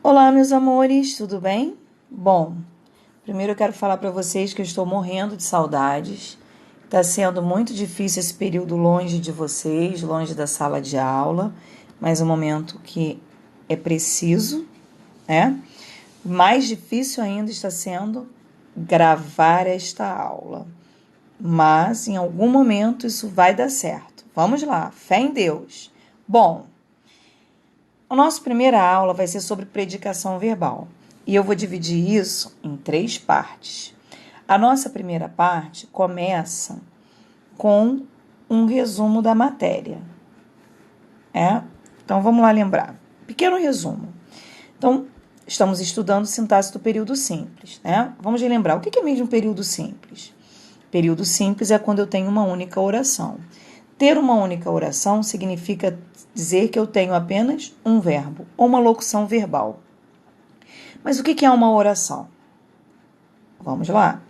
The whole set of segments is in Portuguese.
Olá, meus amores, tudo bem? Bom, primeiro eu quero falar para vocês que eu estou morrendo de saudades. Está sendo muito difícil esse período longe de vocês, longe da sala de aula, mas um momento que é preciso, né? Mais difícil ainda está sendo gravar esta aula, mas em algum momento isso vai dar certo. Vamos lá, fé em Deus. Bom, a nossa primeira aula vai ser sobre predicação verbal e eu vou dividir isso em 3 partes. A nossa primeira parte começa com um resumo da matéria. Então vamos lá lembrar. Pequeno resumo. Então, estamos estudando sintaxe do período simples. Vamos relembrar. O que é mesmo período simples? Período simples é quando eu tenho uma única oração. Ter uma única oração significa dizer que eu tenho apenas um verbo ou uma locução verbal. Mas o que é uma oração? Vamos lá.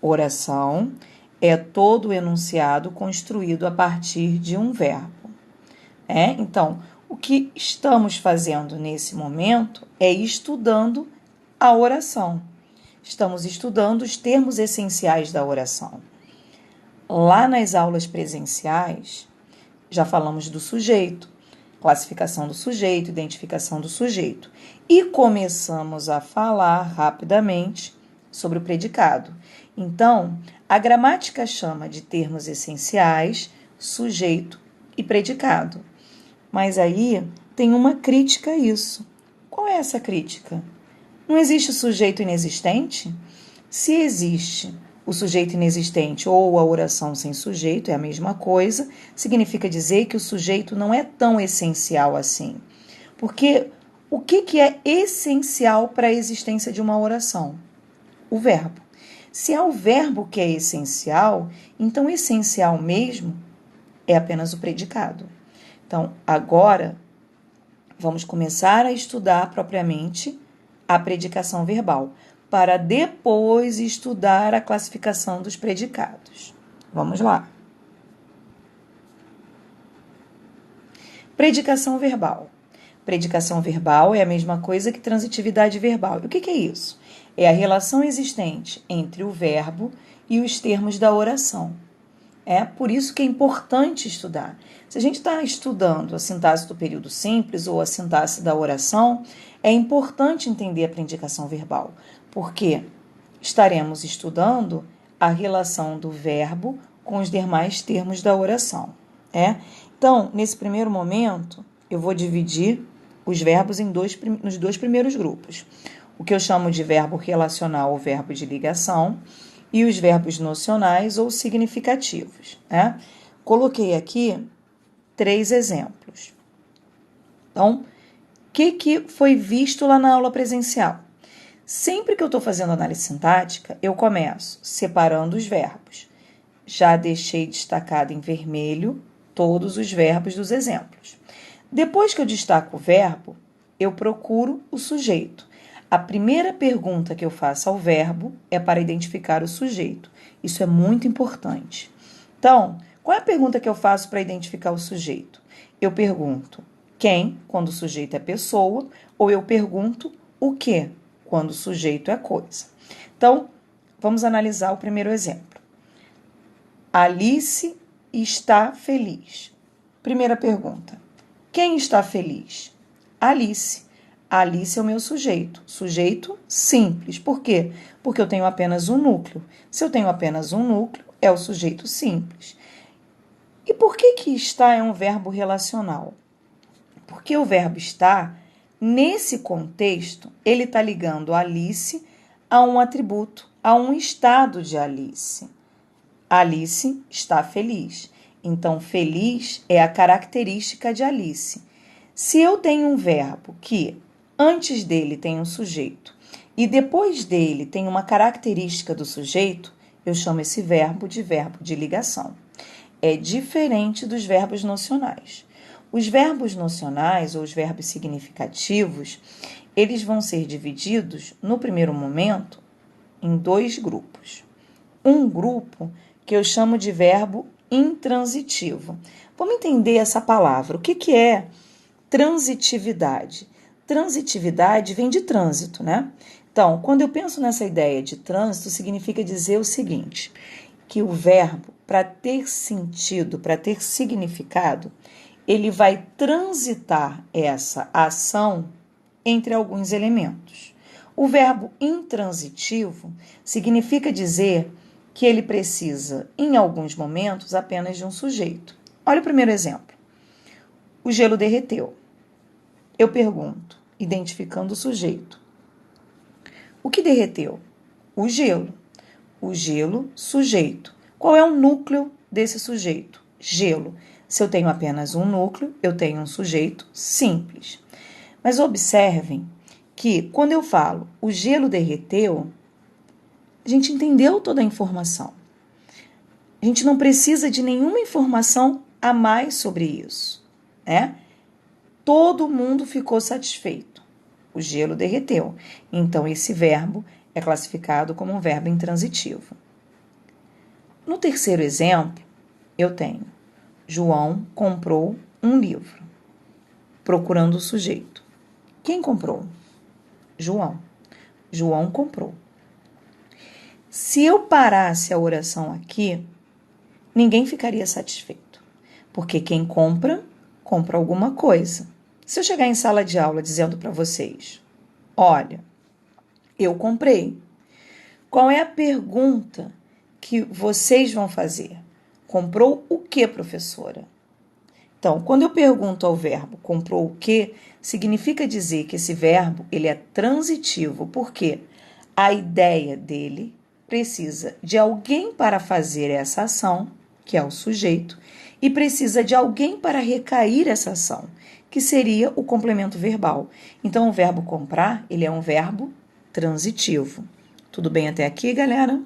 Oração é todo o enunciado construído a partir de um verbo. Então, o que estamos fazendo nesse momento é estudando a oração. Estamos estudando os termos essenciais da oração. Lá nas aulas presenciais, já falamos do sujeito, classificação do sujeito, identificação do sujeito. E começamos a falar rapidamente sobre o predicado. Então, a gramática chama de termos essenciais, sujeito e predicado. Mas aí tem uma crítica a isso. Qual é essa crítica? Não existe sujeito inexistente? Se existe o sujeito inexistente ou a oração sem sujeito, é a mesma coisa, significa dizer que o sujeito não é tão essencial assim. Porque o que é essencial para a existência de uma oração? O verbo. Se é o verbo que é essencial, então essencial mesmo é apenas o predicado. Então, agora, vamos começar a estudar propriamente a predicação verbal, para depois estudar a classificação dos predicados. Vamos lá. Predicação verbal. Predicação verbal é a mesma coisa que transitividade verbal. E o que é isso? É a relação existente entre o verbo e os termos da oração. É por isso que é importante estudar. Se a gente está estudando a sintaxe do período simples ou a sintaxe da oração, é importante entender a predicação verbal, porque estaremos estudando a relação do verbo com os demais termos da oração. Então, nesse primeiro momento, eu vou dividir os verbos nos 2 primeiros grupos. O que eu chamo de verbo relacional ou verbo de ligação, e os verbos nocionais ou significativos. Coloquei aqui 3 exemplos. Então, o que foi visto lá na aula presencial? Sempre que eu estou fazendo análise sintática, eu começo separando os verbos. Já deixei destacado em vermelho todos os verbos dos exemplos. Depois que eu destaco o verbo, eu procuro o sujeito. A primeira pergunta que eu faço ao verbo é para identificar o sujeito. Isso é muito importante. Então, qual é a pergunta que eu faço para identificar o sujeito? Eu pergunto quem, quando o sujeito é pessoa, ou eu pergunto o que, quando o sujeito é coisa. Então, vamos analisar o primeiro exemplo. Alice está feliz. Primeira pergunta. Quem está feliz? Alice. Alice é o meu sujeito. Sujeito simples. Por quê? Porque eu tenho apenas um núcleo. Se eu tenho apenas um núcleo, é o sujeito simples. E por que está é um verbo relacional? Porque o verbo estar, nesse contexto, ele está ligando Alice a um atributo, a um estado de Alice. Alice está feliz. Então, feliz é a característica de Alice. Se eu tenho um verbo que antes dele tem um sujeito e depois dele tem uma característica do sujeito, eu chamo esse verbo de ligação. É diferente dos verbos nocionais. Os verbos nocionais ou os verbos significativos, eles vão ser divididos, no primeiro momento, em 2 grupos. Um grupo que eu chamo de verbo intransitivo. Vamos entender essa palavra. O que é transitividade? transitividade vem de trânsito, né? Então, quando eu penso nessa ideia de trânsito, significa dizer o seguinte, que o verbo, para ter sentido, para ter significado, ele vai transitar essa ação entre alguns elementos. O verbo intransitivo significa dizer que ele precisa, em alguns momentos, apenas de um sujeito. Olha o primeiro exemplo. O gelo derreteu. Eu pergunto, identificando o sujeito. O que derreteu? O gelo. O gelo, sujeito. Qual é o núcleo desse sujeito? Gelo. Se eu tenho apenas um núcleo, eu tenho um sujeito simples. Mas observem que quando eu falo o gelo derreteu, a gente entendeu toda a informação. A gente não precisa de nenhuma informação a mais sobre isso, né? Todo mundo ficou satisfeito. O gelo derreteu. Então, esse verbo é classificado como um verbo intransitivo. No terceiro exemplo, eu tenho João comprou um livro, procurando o sujeito. Quem comprou? João. João comprou. Se eu parasse a oração aqui, ninguém ficaria satisfeito, porque quem compra, compra alguma coisa. Se eu chegar em sala de aula dizendo para vocês, olha, eu comprei, qual é a pergunta que vocês vão fazer? Comprou o que, professora? Então, quando eu pergunto ao verbo comprou o que, significa dizer que esse verbo ele é transitivo, porque a ideia dele precisa de alguém para fazer essa ação, que é o sujeito, e precisa de alguém para recair essa ação, que seria o complemento verbal. Então, o verbo comprar, ele é um verbo transitivo. Tudo bem até aqui, galera?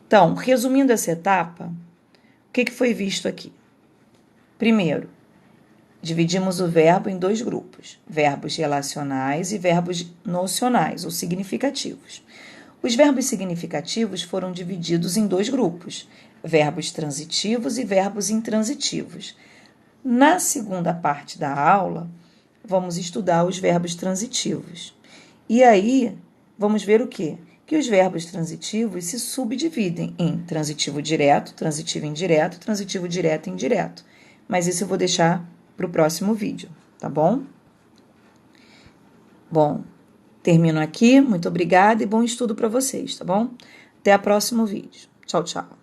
Então, resumindo essa etapa, o que foi visto aqui? Primeiro, dividimos o verbo em dois grupos, verbos relacionais e verbos nocionais, ou significativos. Os verbos significativos foram divididos em dois grupos, verbos transitivos e verbos intransitivos. Na segunda parte da aula, vamos estudar os verbos transitivos. E aí, vamos ver o quê? Que os verbos transitivos se subdividem em transitivo direto, transitivo indireto, transitivo direto e indireto. Mas isso eu vou deixar para o próximo vídeo, tá bom? Bom, termino aqui. Muito obrigada e bom estudo para vocês, tá bom? Até o próximo vídeo. Tchau, tchau.